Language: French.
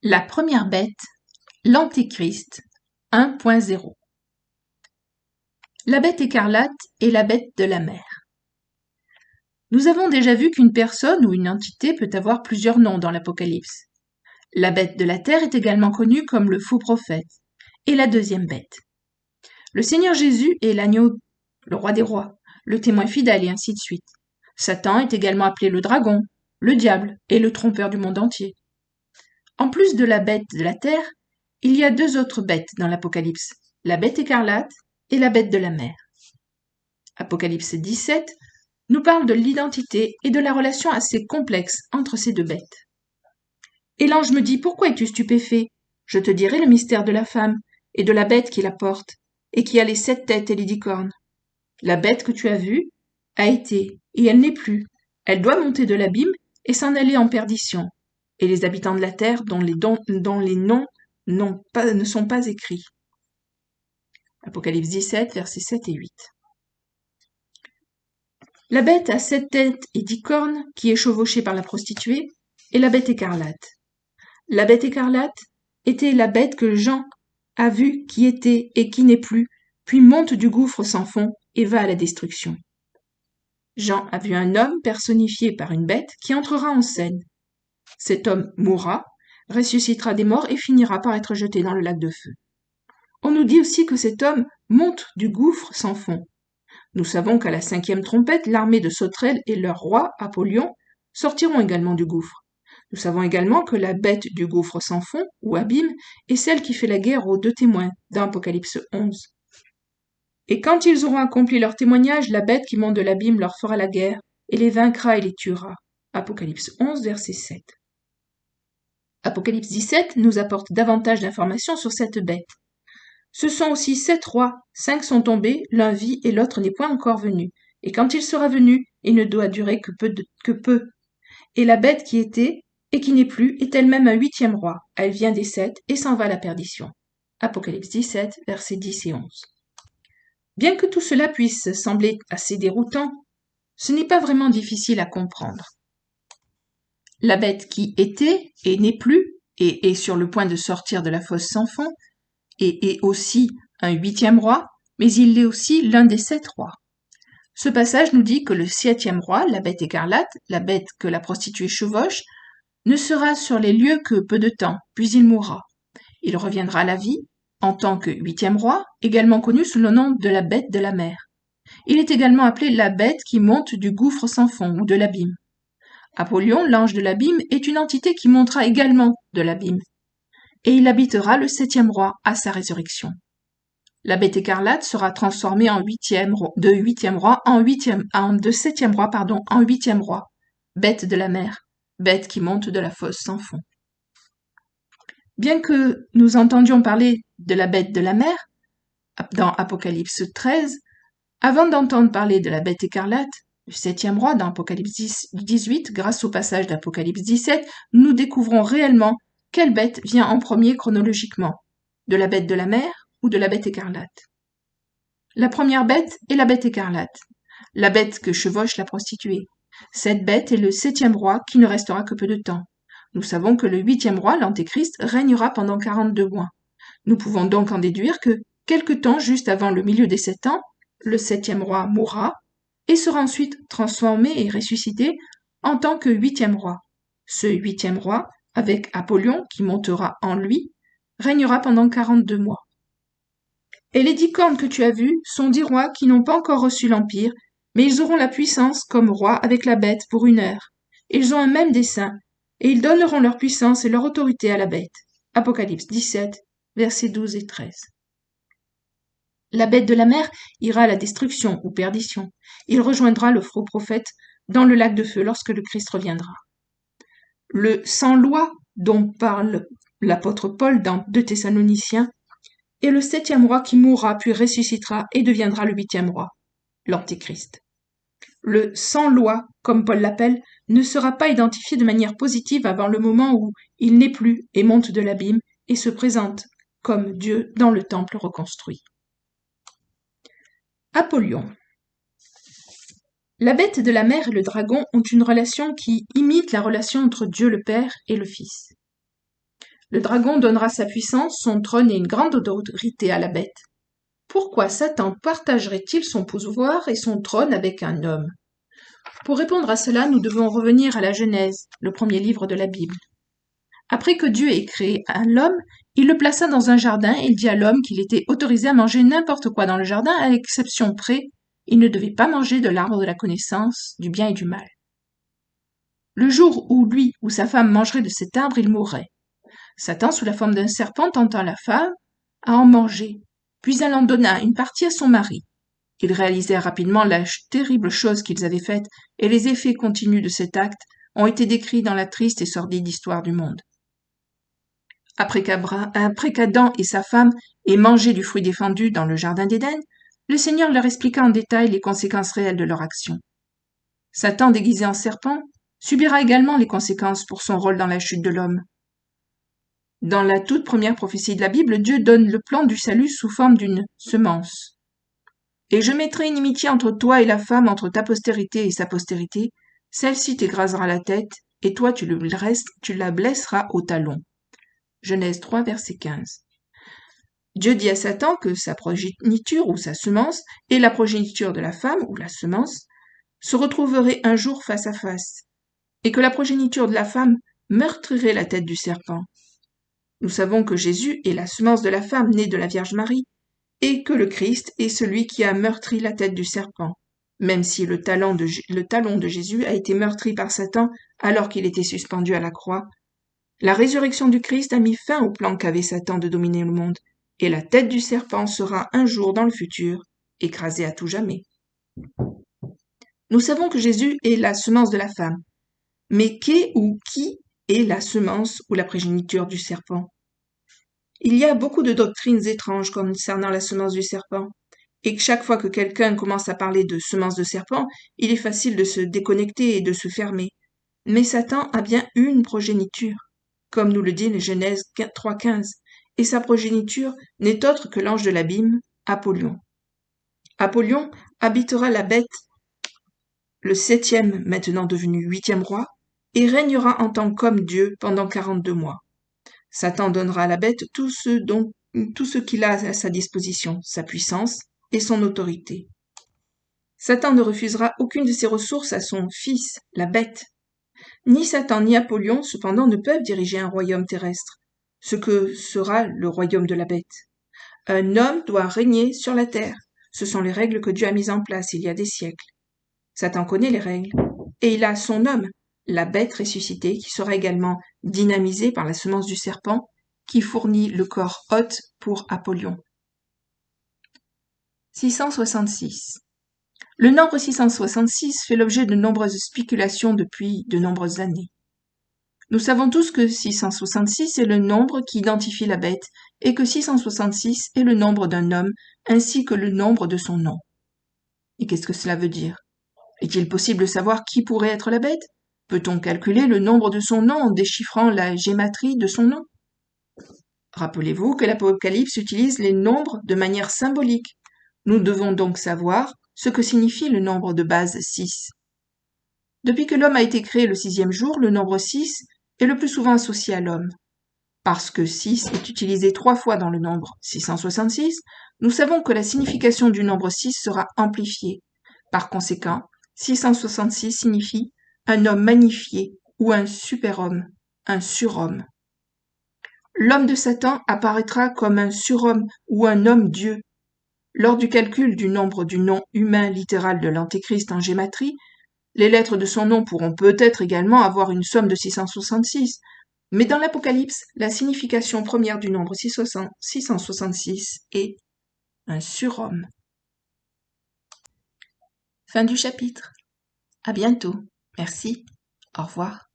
La première bête, l'Antéchrist 1.0. La bête écarlate est la bête de la mer. Nous avons déjà vu qu'une personne ou une entité peut avoir plusieurs noms dans l'Apocalypse. La bête de la terre est également connue comme le faux prophète et la deuxième bête. Le Seigneur Jésus est l'agneau, le roi des rois, le témoin fidèle et ainsi de suite. Satan est également appelé le dragon, le diable et le trompeur du monde entier. En plus de la bête de la terre, il y a deux autres bêtes dans l'Apocalypse, la bête écarlate et la bête de la mer. Apocalypse 17 nous parle de l'identité et de la relation assez complexe entre ces deux bêtes. Et l'ange me dit, pourquoi es-tu stupéfait? Je te dirai le mystère de la femme et de la bête qui la porte et qui a les 7 têtes et les 10 cornes. La bête que tu as vue a été et elle n'est plus. Elle doit monter de l'abîme et s'en aller en perdition. Et les habitants de la terre dont les noms ne sont pas écrits. Apocalypse 17, versets 7 et 8. La bête à 7 têtes et 10 cornes, qui est chevauchée par la prostituée, est la bête écarlate. La bête écarlate était la bête que Jean a vue qui était et qui n'est plus, puis monte du gouffre sans fond et va à la destruction. Jean a vu un homme personnifié par une bête qui entrera en scène. Cet homme mourra, ressuscitera des morts et finira par être jeté dans le lac de feu. On nous dit aussi que cet homme monte du gouffre sans fond. Nous savons qu'à la 5e trompette, l'armée de sauterelles et leur roi, Apollyon, sortiront également du gouffre. Nous savons également que la bête du gouffre sans fond, ou abîme, est celle qui fait la guerre aux 2 témoins, dans Apocalypse 11. Et quand ils auront accompli leur témoignage, la bête qui monte de l'abîme leur fera la guerre, et les vaincra et les tuera. Apocalypse 11, verset 7. Apocalypse 17 nous apporte davantage d'informations sur cette bête. Ce sont aussi 7 rois, 5 sont tombés, l'un vit et l'autre n'est point encore venu. Et quand il sera venu, il ne doit durer que peu. Et la bête qui était et qui n'est plus est elle-même un 8e roi. Elle vient des 7 et s'en va à la perdition. Apocalypse 17, versets 10 et 11. Bien que tout cela puisse sembler assez déroutant, ce n'est pas vraiment difficile à comprendre. La bête qui était et n'est plus et est sur le point de sortir de la fosse sans fond et est aussi un 8e roi, mais il est aussi l'un des 7 rois. Ce passage nous dit que le 7e roi, la bête écarlate, la bête que la prostituée chevauche, ne sera sur les lieux que peu de temps, puis il mourra. Il reviendra à la vie en tant que 8e roi, également connu sous le nom de la bête de la mer. Il est également appelé la bête qui monte du gouffre sans fond ou de l'abîme. Apollyon, l'ange de l'abîme, est une entité qui montera également de l'abîme. Et il habitera le 7e roi à sa résurrection. La bête écarlate sera transformée de 7e roi en 8e roi, bête de la mer, bête qui monte de la fosse sans fond. Bien que nous entendions parler de la bête de la mer dans Apocalypse 13, avant d'entendre parler de la bête écarlate, le 7e roi dans Apocalypse 18, grâce au passage d'Apocalypse 17, nous découvrons réellement quelle bête vient en premier chronologiquement, de la bête de la mer ou de la bête écarlate. La première bête est la bête écarlate, la bête que chevauche la prostituée. Cette bête est le 7e roi qui ne restera que peu de temps. Nous savons que le 8e roi, l'Antéchrist, régnera pendant 42 mois. Nous pouvons donc en déduire que, quelque temps juste avant le milieu des 7 ans, le 7e roi mourra et sera ensuite transformé et ressuscité en tant que 8e roi. Ce 8e roi, avec Apollyon qui montera en lui, régnera pendant 42 mois. Et les 10 cornes que tu as vues sont 10 rois qui n'ont pas encore reçu l'empire, mais ils auront la puissance comme rois avec la bête pour 1 heure. Ils ont un même dessein, et ils donneront leur puissance et leur autorité à la bête. Apocalypse 17, versets 12 et 13. La bête de la mer ira à la destruction ou perdition. Il rejoindra le faux prophète dans le lac de feu lorsque le Christ reviendra. Le sans-loi dont parle l'apôtre Paul dans 2 Thessaloniciens est le 7e roi qui mourra puis ressuscitera et deviendra le 8e roi, l'Antéchrist. Le sans-loi, comme Paul l'appelle, ne sera pas identifié de manière positive avant le moment où il n'est plus et monte de l'abîme et se présente comme Dieu dans le temple reconstruit. Apollyon. La bête de la mer et le dragon ont une relation qui imite la relation entre Dieu le Père et le Fils. Le dragon donnera sa puissance, son trône et une grande autorité à la bête. Pourquoi Satan partagerait-il son pouvoir et son trône avec un homme? Pour répondre à cela, nous devons revenir à la Genèse, le premier livre de la Bible. Après que Dieu ait créé l'homme, il le plaça dans un jardin et il dit à l'homme qu'il était autorisé à manger n'importe quoi dans le jardin, à l'exception près, il ne devait pas manger de l'arbre de la connaissance du bien et du mal. Le jour où lui ou sa femme mangerait de cet arbre, il mourrait. Satan, sous la forme d'un serpent, tenta la femme à en manger, puis elle en donna une partie à son mari. Ils réalisèrent rapidement la terrible chose qu'ils avaient faite, et les effets continus de cet acte ont été décrits dans la triste et sordide histoire du monde. Après qu'Adam et sa femme aient mangé du fruit défendu dans le jardin d'Éden, le Seigneur leur expliqua en détail les conséquences réelles de leur action. Satan, déguisé en serpent, subira également les conséquences pour son rôle dans la chute de l'homme. Dans la toute première prophétie de la Bible, Dieu donne le plan du salut sous forme d'une semence. Et je mettrai une inimitié entre toi et la femme, entre ta postérité et sa postérité. Celle-ci t'écrasera la tête, et toi tu la blesseras au talon. Genèse 3, verset 15. Dieu dit à Satan que sa progéniture ou sa semence et la progéniture de la femme ou la semence se retrouveraient un jour face à face, et que la progéniture de la femme meurtrirait la tête du serpent. Nous savons que Jésus est la semence de la femme née de la Vierge Marie, et que le Christ est celui qui a meurtri la tête du serpent, même si le talon de Jésus a été meurtri par Satan alors qu'il était suspendu à la croix. La résurrection du Christ a mis fin au plan qu'avait Satan de dominer le monde, et la tête du serpent sera un jour dans le futur écrasée à tout jamais. Nous savons que Jésus est la semence de la femme, mais qui est la semence ou la progéniture du serpent? Il y a beaucoup de doctrines étranges concernant la semence du serpent, et que chaque fois que quelqu'un commence à parler de semence de serpent, il est facile de se déconnecter et de se fermer. Mais Satan a bien une progéniture, comme nous le dit le Genèse 3.15, et sa progéniture n'est autre que l'ange de l'abîme, Apollyon. Apollyon habitera la bête, le 7e, maintenant devenu 8e roi, et régnera en tant qu'homme Dieu pendant 42 mois. Satan donnera à la bête tout ce qu'il a à sa disposition, sa puissance et son autorité. Satan ne refusera aucune de ses ressources à son fils, la bête. Ni Satan ni Apollyon, cependant, ne peuvent diriger un royaume terrestre, ce que sera le royaume de la bête. Un homme doit régner sur la terre. Ce sont les règles que Dieu a mises en place il y a des siècles. Satan connaît les règles, et il a son homme, la bête ressuscitée, qui sera également dynamisée par la semence du serpent, qui fournit le corps hôte pour Apollyon. 666. Le nombre 666 fait l'objet de nombreuses spéculations depuis de nombreuses années. Nous savons tous que 666 est le nombre qui identifie la bête et que 666 est le nombre d'un homme ainsi que le nombre de son nom. Et qu'est-ce que cela veut dire? Est-il possible de savoir qui pourrait être la bête? Peut-on calculer le nombre de son nom en déchiffrant la gématrie de son nom? Rappelez-vous que l'Apocalypse utilise les nombres de manière symbolique. Nous devons donc savoir ce que signifie le nombre de base 6. Depuis que l'homme a été créé le 6e jour, le nombre 6 est le plus souvent associé à l'homme. Parce que 6 est utilisé 3 fois dans le nombre 666, nous savons que la signification du nombre 6 sera amplifiée. Par conséquent, 666 signifie un homme magnifié ou un super-homme, un surhomme. L'homme de Satan apparaîtra comme un surhomme ou un homme-dieu. Lors du calcul du nombre du nom humain littéral de l'Antéchrist en gématrie, les lettres de son nom pourront peut-être également avoir une somme de 666, mais dans l'Apocalypse, la signification première du nombre 666 est un surhomme. Fin du chapitre. À bientôt. Merci. Au revoir.